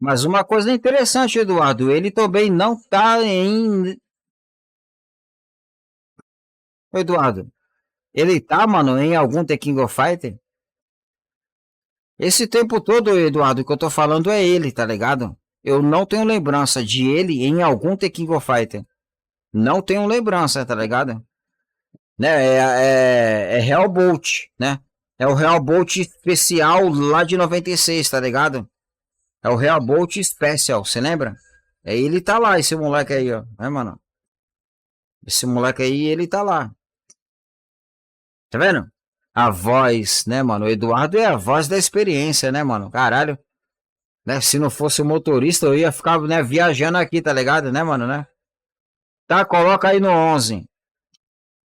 Mas uma coisa interessante, Eduardo, ele também não tá em. Ô, Eduardo, ele tá, mano, em algum The King of Fighter? Esse tempo todo, Eduardo, que eu tô falando é ele, tá ligado? Eu não tenho lembrança de ele em algum The King of Fighter. Não tenho lembrança, tá ligado? Né? É Hellbolt, né? É o Hellbolt especial lá de 96, tá ligado? É o Hellbolt Special, você lembra? É ele tá lá, esse moleque aí, ó. É, mano? Esse moleque aí, ele tá lá. Tá vendo? A voz, né, mano? O Eduardo é a voz da experiência, né, mano? Caralho. Né? Se não fosse o motorista, eu ia ficar, né, viajando aqui, tá ligado, né, mano, né? Tá, coloca aí no 11.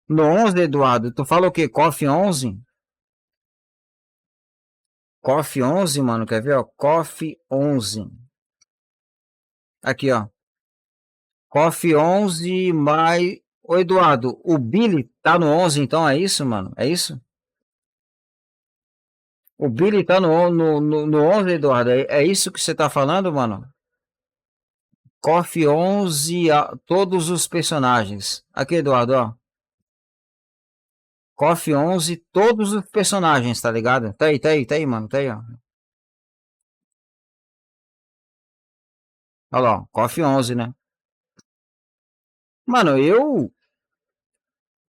No 11, Eduardo, tu fala o quê? KOF 11? KOF 11, mano, quer ver, ó? KOF 11. Aqui, ó. KOF 11 mais... Ô, Eduardo, o Billy tá no 11, então, é isso, mano? É isso? O Billy tá no 11, Eduardo. É isso que você tá falando, mano? KOF 11, todos os personagens. Aqui, Eduardo, ó. KOF 11, todos os personagens, tá ligado? Tá aí, mano. Tá aí, ó. Olha lá, ó, KOF 11, né? Mano,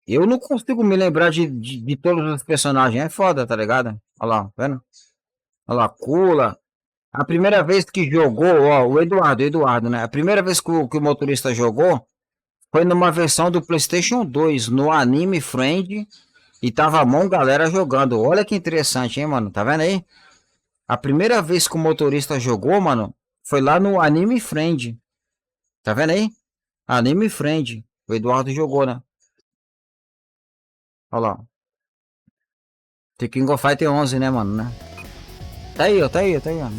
eu não consigo me lembrar de todos os personagens. É foda, tá ligado? Olha lá, tá vendo? Olha lá, Kula. A primeira vez que jogou, ó, o Eduardo, né? A primeira vez que o motorista jogou foi numa versão do PlayStation 2, no Anime Friend, e tava a mão galera jogando. Olha que interessante, hein, mano? Tá vendo aí? A primeira vez que o motorista jogou, mano, foi lá no Anime Friend. Tá vendo aí? Anime Friend. O Eduardo jogou, né? Olha lá. The King of Fighter 11, né, mano, né? Tá aí, ó, tá aí, tá aí, ó.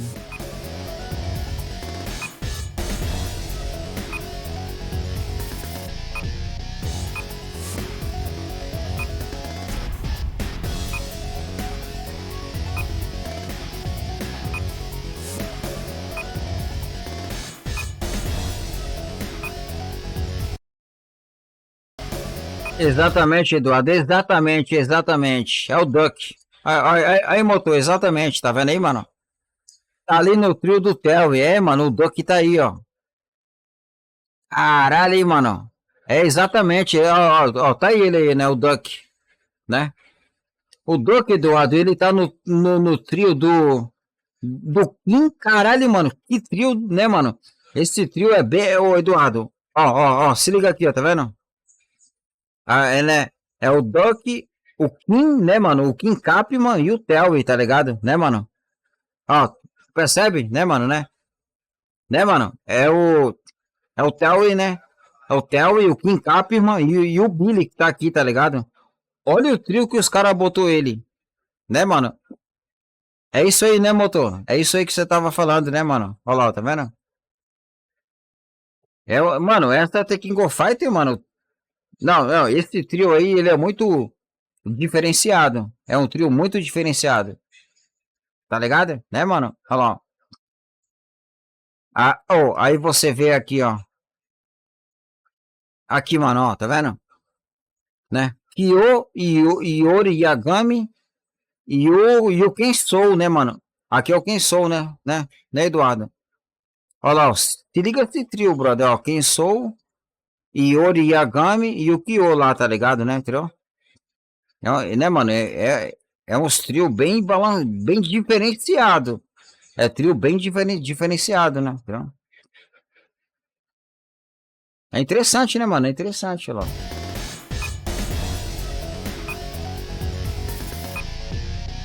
Exatamente, Eduardo, exatamente. É o Duck. Aí, motor, exatamente, tá vendo aí, mano? Tá ali no trio do Theo, mano, o Duck tá aí, ó. Caralho, aí, mano. É exatamente, ó, tá aí ele aí, né, o Duck, né? O Duck, Eduardo, ele tá no trio do Kim, caralho, mano, que trio, né, mano? Esse trio é bem, ô, Eduardo, ó, se liga aqui, ó, tá vendo? É o Duck, o Kim, né, mano? O Kim Capman e o Telly, tá ligado? Né, mano? Ó, percebe, né, mano, né? Né, mano? É o Telly, né? É o Telly, o Kim Capman e o Billy que tá aqui, tá ligado? Olha o trio que os caras botou ele, né, mano? É isso aí, né, motor? É isso aí que você tava falando, né, mano? Olha lá, tá vendo? Mano, essa The King of Fighter, mano. Não, esse trio aí, ele é muito diferenciado. É um trio muito diferenciado. Tá ligado? Né, mano? Olha lá. Aí você vê aqui, ó. Aqui, mano, ó, tá vendo? Né? Kyo, Iori Yagami e o Quem Sou, né, mano? Aqui é o Quem Sou, né, Eduardo? Olha lá, ó, se liga esse trio, brother, ó. Quem Sou, Iori Yagami e o Kyo lá, tá ligado, né? Entendeu? Né, mano? É uns trio bem diferenciado. É trio bem diferenciado, né? Entendeu? É interessante, né, mano? É interessante, olha lá.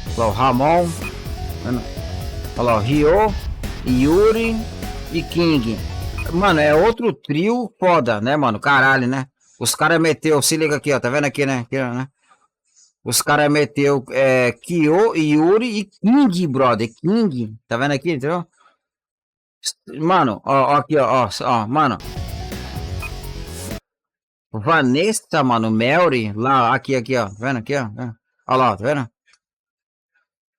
Olha lá, o Ramon. Olha lá, o Ryo, Yuri e King. Mano, é outro trio foda, né, mano? Caralho, né? Os caras meteu, se liga aqui, ó. Tá vendo aqui, né? Aqui, ó, né? Os caras meteu Kyo, Yuri e King, brother. King. Tá vendo aqui, entendeu? Mano, ó, aqui, ó, mano. Vanessa, mano, Mary, lá, aqui, ó. Tá vendo aqui, ó? Olha lá, tá vendo?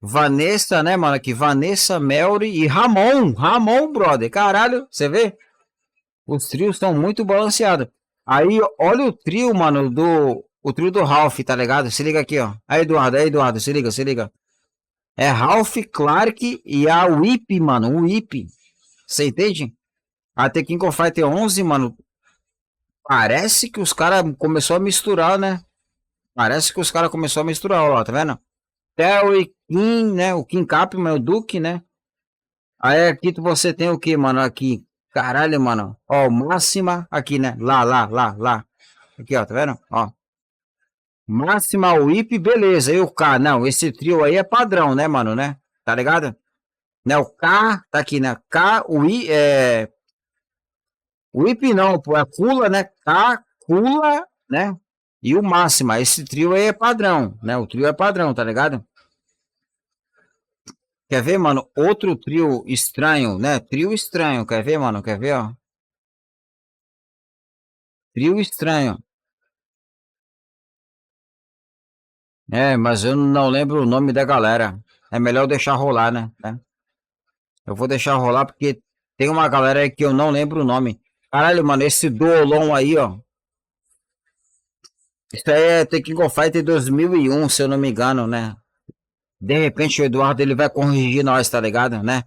Vanessa, né, mano? Aqui, Vanessa, Melry e Ramon. Ramon, brother. Caralho, você vê? Os trios estão muito balanceados. Aí, olha o trio, mano, o trio do Ralph, tá ligado? Se liga aqui, ó. Aí, Eduardo, se liga, se liga. É Ralph, Clark e a Whip, mano. O Whip. Você entende? A The King of Fighter 11, mano. Parece que os caras começou a misturar, né? Parece que os caras começou a misturar, ó, tá vendo? Terry, Kim, né? O Kim Capman, o Duke, né? Aí aqui você tem o que, mano? Aqui. Caralho, mano. Ó, Máxima. Aqui, né? Lá. Aqui, ó, tá vendo? Ó. Máxima, Whip, beleza. E o K? Não, esse trio aí é padrão, né, mano, né? Tá ligado? Né, o K, tá aqui, né? K, o I, Whip não, pô, é Kula, né? K, Kula, né? E o Máxima. Esse trio aí é padrão, né? O trio é padrão, tá ligado? Quer ver, mano? Outro trio estranho, né? Trio estranho, quer ver, mano? Quer ver, ó? Trio estranho. É, mas eu não lembro o nome da galera. É melhor deixar rolar, né? Eu vou deixar rolar porque tem uma galera aí que eu não lembro o nome. Caralho, mano, esse Duolon aí, ó. Isso aí é The King of Fighter 2001, se eu não me engano, né? De repente o Eduardo ele vai corrigir nós, tá ligado, né?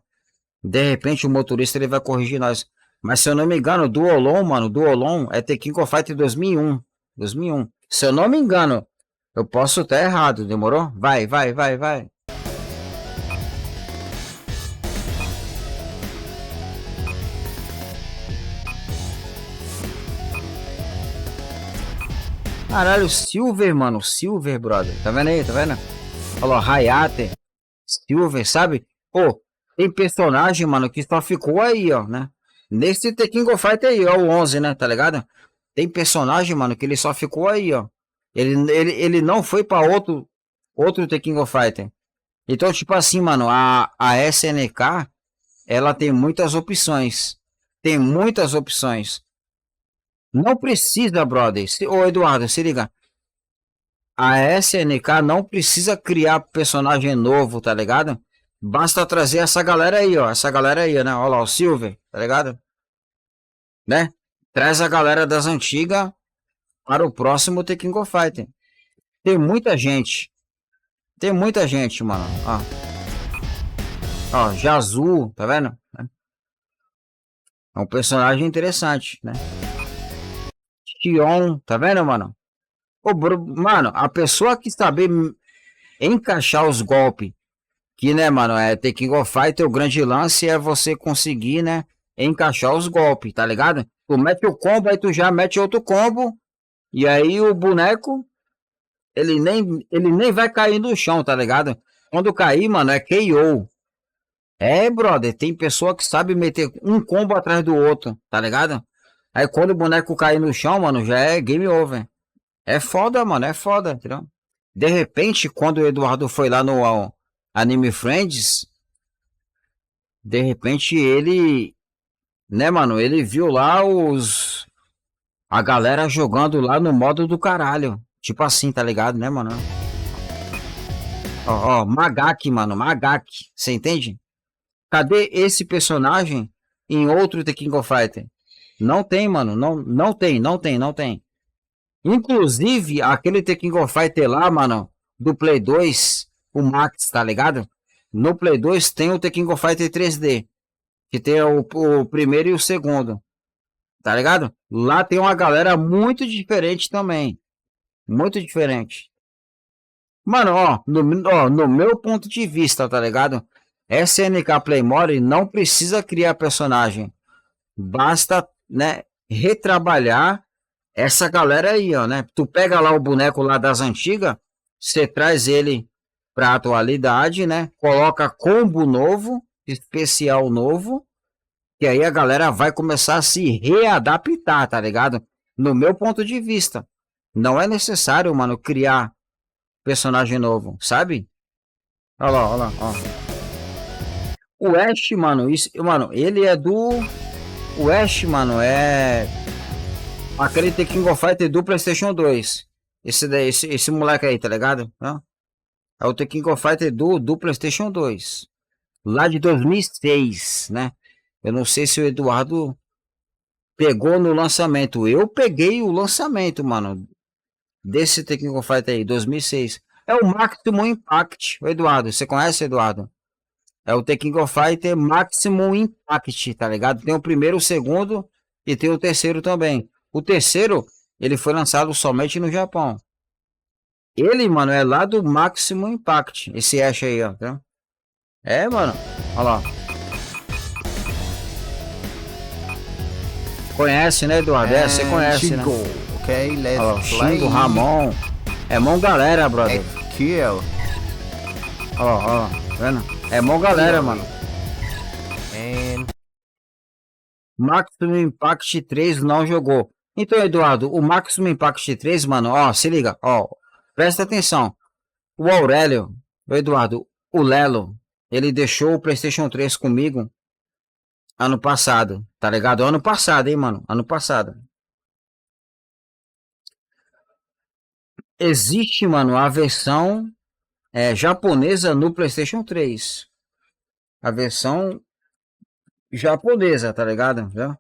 De repente o motorista ele vai corrigir nós. Mas se eu não me engano, Duolon, mano, Duolon é The King of Fighter 2001. 2001. Se eu não me engano, eu posso estar errado, demorou? Vai. Caralho, Silver, mano. Silver, brother. Tá vendo aí? Tá vendo? Olha lá, Hayate. Silver, sabe? Pô, tem personagem, mano, que só ficou aí, ó, né? Nesse The King of Fighter aí, ó, o 11, né? Tá ligado? Tem personagem, mano, que ele só ficou aí, ó. Ele não foi pra outro The King of Fighter. Então, tipo assim, mano, a SNK, ela tem muitas opções. Tem muitas opções. Não precisa, brother. Ô, Eduardo, se liga. A SNK não precisa criar personagem novo, tá ligado? Basta trazer essa galera aí, ó. Essa galera aí, né? Olha lá, o Silver, tá ligado? Né? Traz a galera das antigas para o próximo The King of Fighter. Tem muita gente. Tem muita gente, mano. Ó, Jazu, tá vendo? É um personagem interessante, né? Xion, tá vendo, mano? Mano, a pessoa que saber encaixar os golpes, que, né, mano, é The King of Fighter, o grande lance é você conseguir, né, encaixar os golpes, tá ligado? Tu mete o combo, aí tu já mete outro combo, e aí o boneco, ele nem vai cair no chão, tá ligado? Quando cair, mano, é KO. É, brother, tem pessoa que sabe meter um combo atrás do outro, tá ligado? Aí quando o boneco cair no chão, mano, já é game over. É foda, mano, é foda, entendeu? De repente, quando o Eduardo foi lá no Anime Friends, de repente ele, né, mano, ele viu lá a galera jogando lá no modo do caralho. Tipo assim, tá ligado, né, mano? Ó, Magaki, mano, Magaki, você entende? Cadê esse personagem em outro The King of Fighter? Não tem, mano, não tem. Inclusive, aquele The King of Fighter lá, mano, do Play 2, o Max, tá ligado? No Play 2 tem o The King of Fighter 3D, que tem o primeiro e o segundo, tá ligado? Lá tem uma galera muito diferente também, muito diferente. Mano, no meu ponto de vista, tá ligado? SNK Playmore não precisa criar personagem, basta, né, retrabalhar essa galera aí, ó, né? Tu pega lá o boneco lá das antigas, você traz ele pra atualidade, né? Coloca combo novo, especial novo, que aí a galera vai começar a se readaptar, tá ligado? No meu ponto de vista, não é necessário, mano, criar personagem novo, sabe? Olha lá, ó. O Ash, mano, mano, ele é do. O Ash, mano, é aquele The King of Fighter do PlayStation 2. Esse moleque aí, tá ligado? É o The King of Fighter do PlayStation 2. Lá de 2006, né? Eu não sei se o Eduardo pegou no lançamento. Eu peguei o lançamento, mano. Desse The King of Fighter aí, 2006. É o Maximum Impact. O Eduardo, você conhece, Eduardo? É o The King of Fighter Maximum Impact, tá ligado? Tem o primeiro, o segundo e tem o terceiro também. O terceiro, ele foi lançado somente no Japão. Ele, mano, é lá do Maximum Impact. Esse Ash aí, ó. Tá? É, mano. Olha lá. Conhece, né, Eduardo? É, você conhece, Shingo. né? Ok, let's Olha lá, play. Shingo, Ramon. É mão galera, brother. Kill. Ó, vendo? É mão galera, mano. And Maximum Impact 3 não jogou. Então, Eduardo, o Maximum Impact 3, mano, ó, se liga, ó, presta atenção. O Aurélio, o Eduardo, o Lelo, ele deixou o PlayStation 3 comigo ano passado, tá ligado? Ano passado, hein, mano? Ano passado. Existe, mano, a versão japonesa no PlayStation 3. A versão japonesa, tá ligado? Já?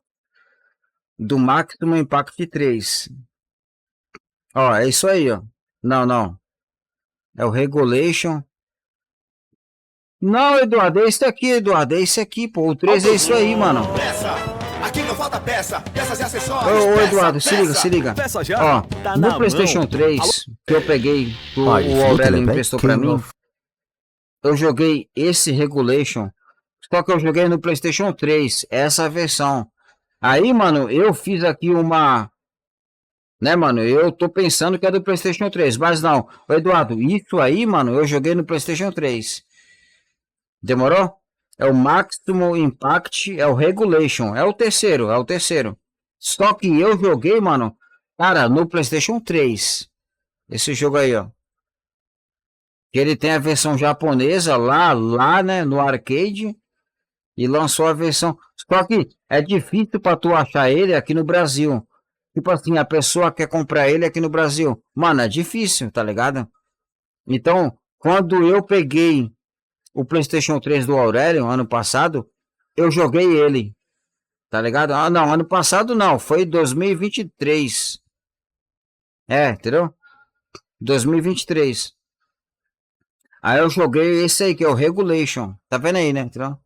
Do Maximum Impact 3. Ó, é isso aí, ó. Não. É o Regulation. Não, Eduardo, é esse aqui, Eduardo. É esse aqui, pô. O 3 é isso aí, mano. Aqui não falta peça, peças e acessórios. Ô, Eduardo, se liga. Peça já. Ó, Tá no na PlayStation mão. 3, que eu peguei, que o Olha, Aurélio fica, emprestou pra King mim, of- eu joguei esse Regulation, só que eu joguei no PlayStation 3, essa versão. Aí, mano, eu fiz aqui uma... Né, mano, eu tô pensando que é do PlayStation 3, mas não. Ô, Eduardo, isso aí, mano, eu joguei no PlayStation 3. Demorou? É o Maximum Impact, é o Regulation, é o terceiro. Só que eu joguei, mano, cara, no PlayStation 3. Esse jogo aí, ó. Que ele tem a versão japonesa lá, né, no arcade. E lançou a versão. Só que é difícil pra tu achar ele aqui no Brasil. Tipo assim, a pessoa quer comprar ele aqui no Brasil. Mano, é difícil, tá ligado? Então, quando eu peguei o PlayStation 3 do Aurélio, ano passado, eu joguei ele. Tá ligado? Ah, não, ano passado não, foi 2023. É, entendeu? 2023. Aí eu joguei esse aí, que é o Regulation. Tá vendo aí, né? Entendeu?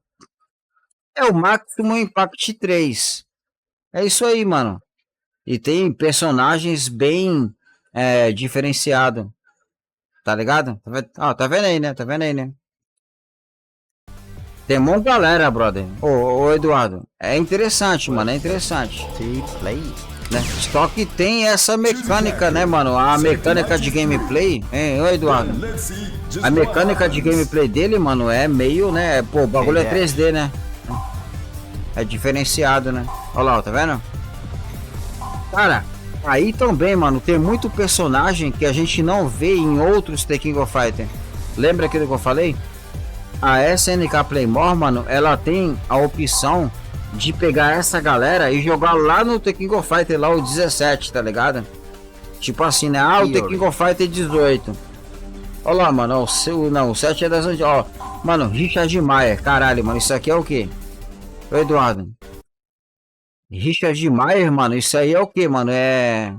É o Maximum Impact 3. É isso aí, mano. E tem personagens bem diferenciados. Tá ligado? Tá vendo aí, né? Tá vendo aí, né? Tem uma galera, brother. Ô, Eduardo. É interessante, mano. É interessante. play. Né? Só que tem essa mecânica, né, mano? A mecânica de gameplay. Hein, ô, Eduardo? A mecânica de gameplay dele, mano, é meio, né? Pô, o bagulho é 3D, né? É diferenciado, né? Olha lá, tá vendo? Cara, aí também, mano, tem muito personagem que a gente não vê em outros The King of Fighter. Lembra aquilo que eu falei? A SNK Playmore, mano, ela tem a opção de pegar essa galera e jogar lá no The King of Fighter, lá o 17, tá ligado? Tipo assim, né? Ah, o The King of Fighter 18. Olha lá, mano, ó, o 7 é das antigas, ó. Mano, Richard Maier, caralho, mano, isso aqui é o quê? Ô, Eduardo. Richard Maier, mano, isso aí é o quê, mano? É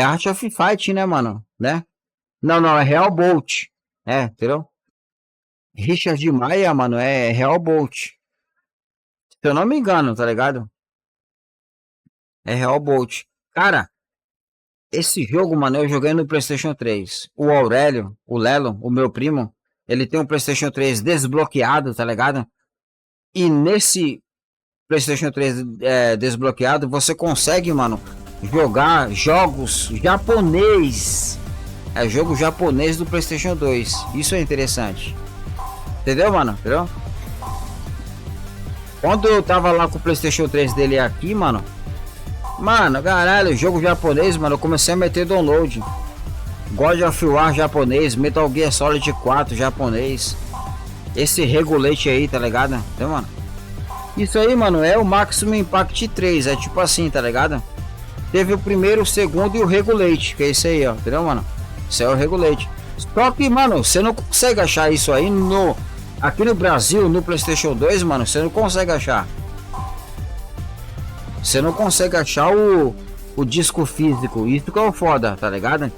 Art of Fight, né, mano? Né? Não, é Real Bolt. É, entendeu? Richard Maier, mano, é Real Bolt. Se eu não me engano, tá ligado? É Real Bolt. Cara, esse jogo, mano, eu joguei no PlayStation 3. O Aurélio, o Lelo, o meu primo, ele tem um PlayStation 3 desbloqueado, tá ligado? E nesse PlayStation 3 desbloqueado, você consegue, mano, jogar jogos japonês. É jogo japonês do PlayStation 2. Isso é interessante. Entendeu, mano? Entendeu? Quando eu tava lá com o PlayStation 3 dele aqui, mano, caralho, jogo japonês, mano, eu comecei a meter download. God of War japonês, Metal Gear Solid 4 japonês. Esse Regulate aí, tá ligado? Entendeu, mano? Isso aí, mano, é o Maximum Impact 3, é tipo assim, tá ligado? Teve o primeiro, o segundo e o Regulate, que é esse aí, ó, entendeu, mano? Isso é o Regulate. Só que, mano, você não consegue achar isso aí no... Aqui no Brasil, no PlayStation 2, mano, você não consegue achar. Você não consegue achar o disco físico. Isso que é o foda, tá ligado?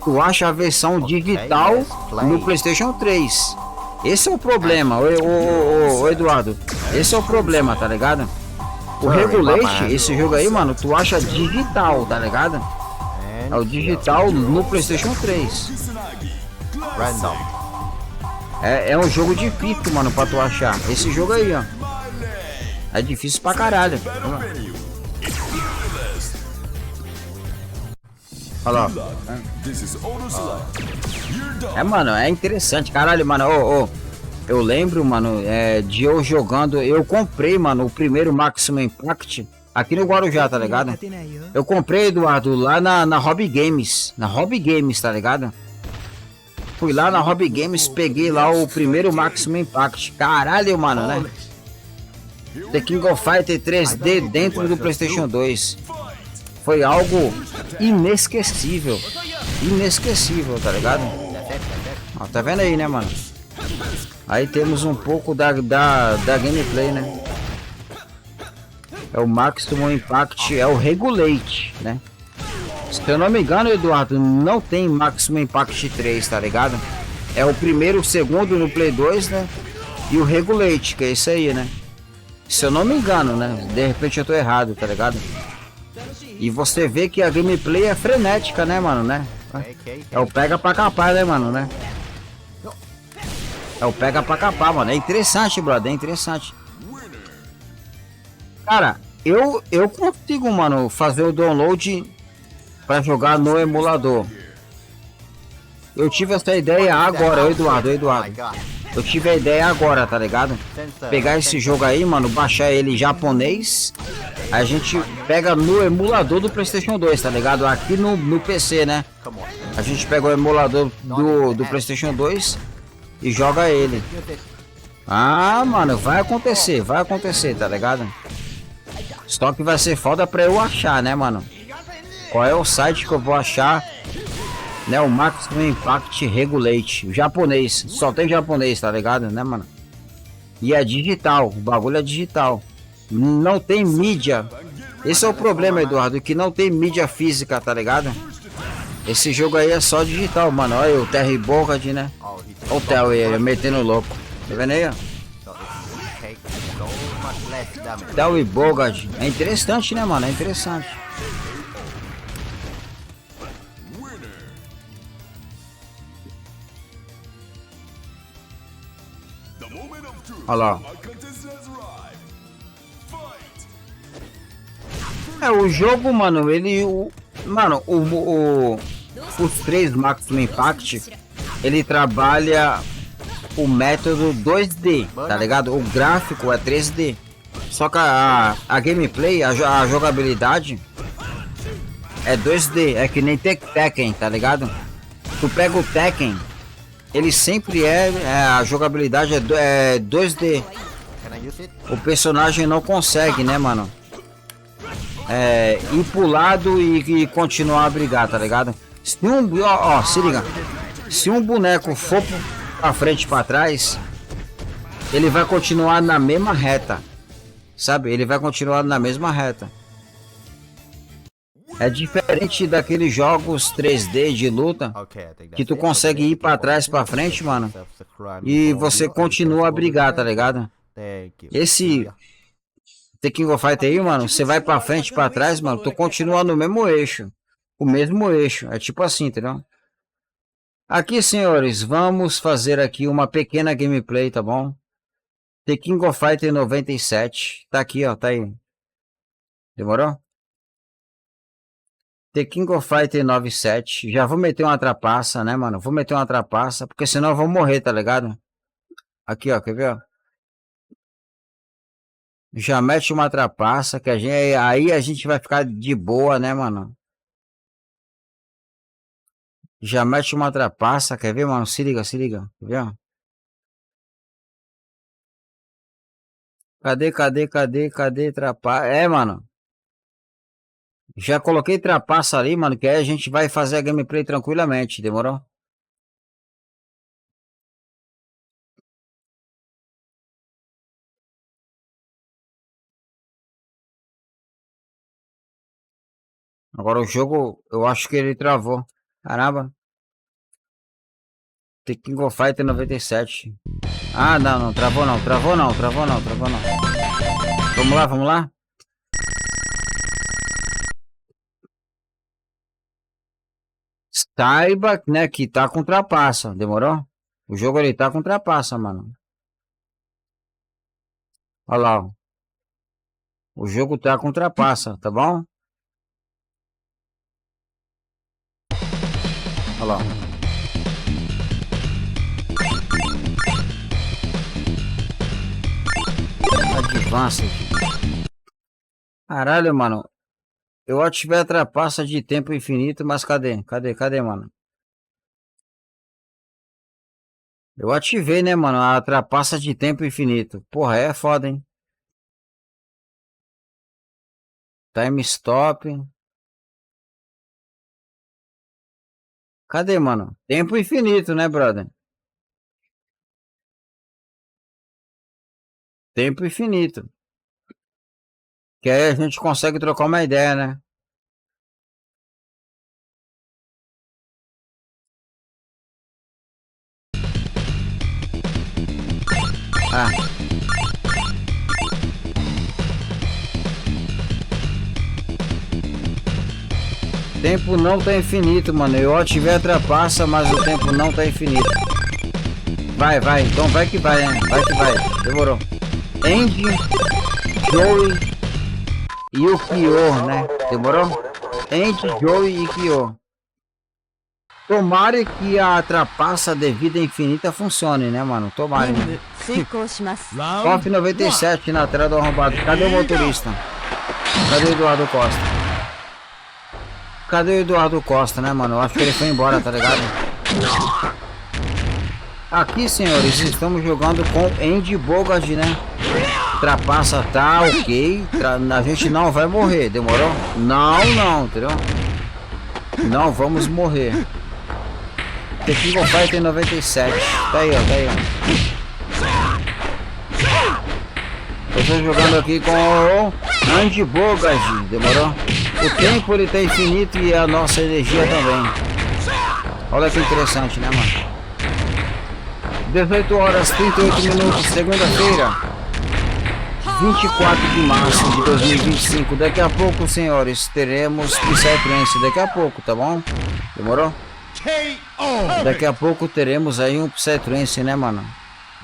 Tu acha a versão digital no PlayStation 3. Esse é o problema, ô Eduardo. Esse é o problema, tá ligado? O Regulate, esse jogo aí, mano, tu acha digital, tá ligado? É o digital no PlayStation 3. Random. É um jogo difícil, mano, pra tu achar. Esse jogo aí, ó. É difícil pra caralho. Olha lá. Mano, é interessante, caralho, mano. Eu lembro, mano, de eu jogando. Eu comprei, mano, o primeiro Maximum Impact aqui no Guarujá, tá ligado? Eu comprei, Eduardo, lá na Hobby Games. Na Hobby Games, tá ligado? Fui lá na Hobby Games, peguei lá o primeiro Maximum Impact. Caralho, mano, né? The King of Fighter 3D dentro do PlayStation 2. Foi algo inesquecível. Inesquecível, tá ligado? Ó, tá vendo aí, né, mano? Aí temos um pouco da gameplay, né? É o Maximum Impact, é o Regulate, né? Se eu não me engano, Eduardo, não tem Maximum Impact 3, tá ligado? É o primeiro, o segundo no Play 2, né? E o Regulate, que é isso aí, né? Se eu não me engano, né? De repente eu tô errado, tá ligado? E você vê que a gameplay é frenética, né, mano, né? É o pega pra capar, né, mano, né? É o pega pra capar, mano. É interessante, brother, é interessante. Cara, eu consigo, mano, fazer o download pra jogar no emulador. Eu tive essa ideia agora, Eduardo. Eu tive a ideia agora, tá ligado? Pegar esse jogo aí, mano, baixar ele em japonês. A gente pega no emulador do PlayStation 2, tá ligado? Aqui no PC, né? A gente pega o emulador do PlayStation 2 e joga ele. Ah, mano, vai acontecer, tá ligado? Só que vai ser foda pra eu achar, né, mano? Qual é o site que eu vou achar, né? O Maximum Impact Regulate. O japonês, só tem japonês, tá ligado, né, mano? E é digital, o bagulho é digital. Não tem mídia. Esse é o problema, Eduardo, que não tem mídia física, tá ligado? Esse jogo aí é só digital, mano. Olha o Terry Bogard, né? Olha o Theo aí, metendo louco. Tá vendo aí, ó? Terry Bogard. É interessante, né, mano? É interessante. Olha lá. O jogo, mano, os três Maximum Impact, ele trabalha o método 2D, tá ligado? O gráfico é 3D. Só que a gameplay, a jogabilidade é 2D, é que nem Tekken, tá ligado? Tu pega o Tekken, ele sempre a jogabilidade é 2D. O personagem não consegue, né, mano? Ir pro lado e continuar a brigar, tá ligado? Se se liga. Se um boneco for pra frente e pra trás, ele vai continuar na mesma reta. Sabe? Ele vai continuar na mesma reta. É diferente daqueles jogos 3D de luta que tu consegue ir pra trás, pra frente, mano. E você continua a brigar, tá ligado? Esse The King of Fighter aí, mano, você vai pra frente, pra trás, mano, tu continua no mesmo eixo. O mesmo eixo. É tipo assim, entendeu? Aqui, senhores, vamos fazer aqui uma pequena gameplay, tá bom? The King of Fighter 97. Tá aqui, ó, tá aí. Demorou? The King of Fighter 97. Já vou meter uma trapaça, né, mano? Vou meter uma trapaça, porque senão eu vou morrer, tá ligado? Aqui, ó, quer ver, ó? Já mete uma trapaça que aí a gente vai ficar de boa, né, mano? Já mete uma trapaça, quer ver, mano? Se liga, quer ver, ó? Cadê trapaça? Mano. Já coloquei trapaça ali, mano, que aí a gente vai fazer a gameplay tranquilamente, demorou? Agora o jogo, eu acho que ele travou. Caramba. The King of Fighter 97. Ah, não, travou não. Vamos lá. Saiba, né, que tá com trapaça, demorou? O jogo ele tá com trapaça, mano. Olha lá, ó. O jogo tá com trapaça, tá bom? Olha lá. Advance aqui. Caralho, mano. Eu ativei a trapaça de tempo infinito, mas cadê? Cadê, mano? Eu ativei, né, mano? A trapaça de tempo infinito. Porra, é foda, hein? Time stop. Cadê, mano? Tempo infinito, né, brother? Tempo infinito. Que aí a gente consegue trocar uma ideia, né? Ah. Tempo não tá infinito, mano. Eu ativei a trapaça, mas o tempo não tá infinito. Vai. Então vai que vai, né? Vai que vai. Demorou. Andy, Joey e o Kyo, né? Demorou? Andy, Joey e Kyo. Tomara que a trapaça de vida infinita funcione, né, mano? Tomara. Top 97 na tela do arrombado. Cadê o motorista? Cadê o Eduardo Costa? Cadê o Eduardo Costa, né, mano? Eu acho que ele foi embora, tá ligado? Aqui, senhores, estamos jogando com Andy Bogard, né? Trapaça tá ok. A gente não vai morrer, demorou? Não, entendeu? Não vamos morrer. The King of Fighter 97. Tá aí, ó. Eu tô jogando aqui com o Andy Bogard, demorou? O tempo ele tá infinito e a nossa energia também. Olha que interessante, né, mano? 18 horas 38 minutos, segunda-feira, 24 de março de 2025. Daqui a pouco, senhores, teremos Psytrance. Daqui a pouco, tá bom? Demorou? Daqui a pouco teremos aí um Psytrance, né, mano?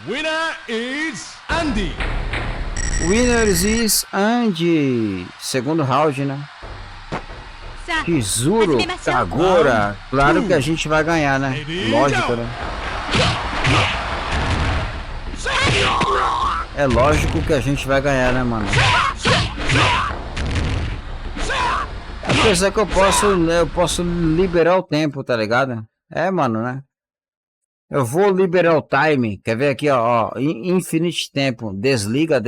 Winner is Andy. Winners is Andy. Segundo round, né? Chizuru, Kagura. Claro que a gente vai ganhar, né? Lógico, né? É lógico que a gente vai ganhar, né, mano? Apesar que eu posso liberar o tempo, tá ligado? É, mano, né? Eu vou liberar o time. Quer ver aqui, ó, infinite tempo. Desliga,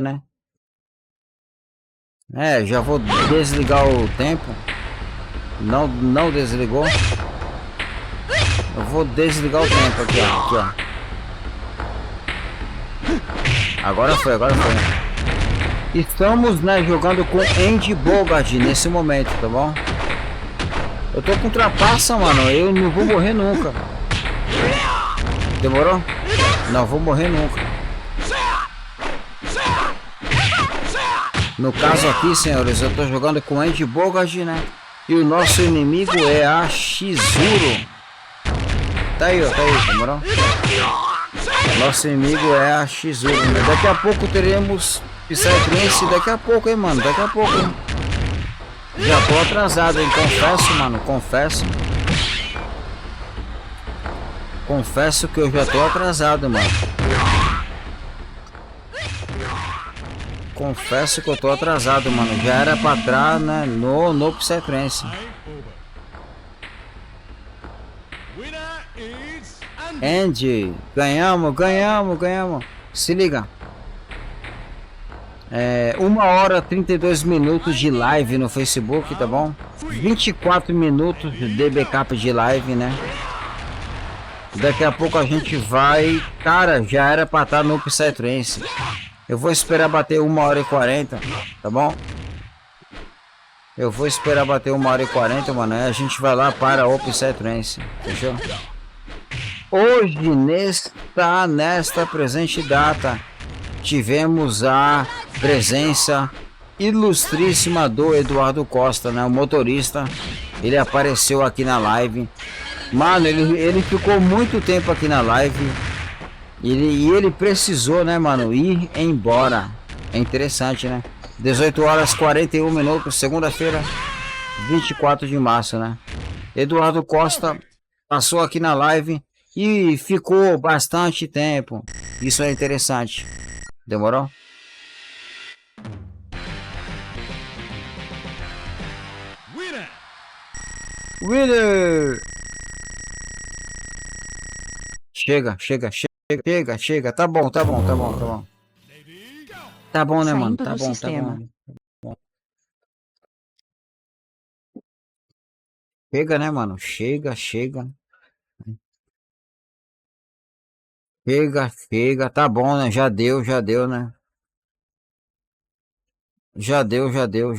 né? É, já vou desligar o tempo. Não desligou. Eu vou desligar o tempo aqui, ó. Agora foi. Estamos, né, jogando com Andy Bogard nesse momento, tá bom? Eu tô com trapaça, mano. Eu não vou morrer nunca. Demorou? Não vou morrer nunca. No caso aqui, senhores, eu tô jogando com Andy Bogard, né? E o nosso inimigo é a Chizuru. Tá aí, demorou? Nosso inimigo é a Chizuru. Daqui a pouco teremos Psytrance. Daqui a pouco, hein, mano. Daqui a pouco, hein? Já tô atrasado, hein? Confesso, mano. Confesso que eu já tô atrasado, mano. Confesso que eu tô atrasado, mano. Já era pra trás, né? No Psytrance. Andy, ganhamos. Se liga. 1 hora 32 minutos de live no Facebook, tá bom? 24 minutos de backup de live, né? Daqui a pouco a gente vai... Cara, já era pra estar no Psytrance. Eu vou esperar bater 1 hora e 40, tá bom? Eu vou esperar bater 1h40, mano. Aí a gente vai lá para o Psytrance. Fechou? Hoje, nesta presente data, tivemos a presença ilustríssima do Eduardo Costa, né? O motorista. Ele apareceu aqui na live. Mano, ele ficou muito tempo aqui na live. E ele precisou, né, mano, ir embora. É interessante, né? 18h41, segunda-feira, 24 de março, né? Eduardo Costa passou aqui na live e ficou bastante tempo. Isso é interessante. Demorou? Winner! Chega. Tá bom. Tá bom, né, mano? Tá bom. Chega, né, mano? Chega. Tá bom, né? Já deu, né? Já deu. Já deu.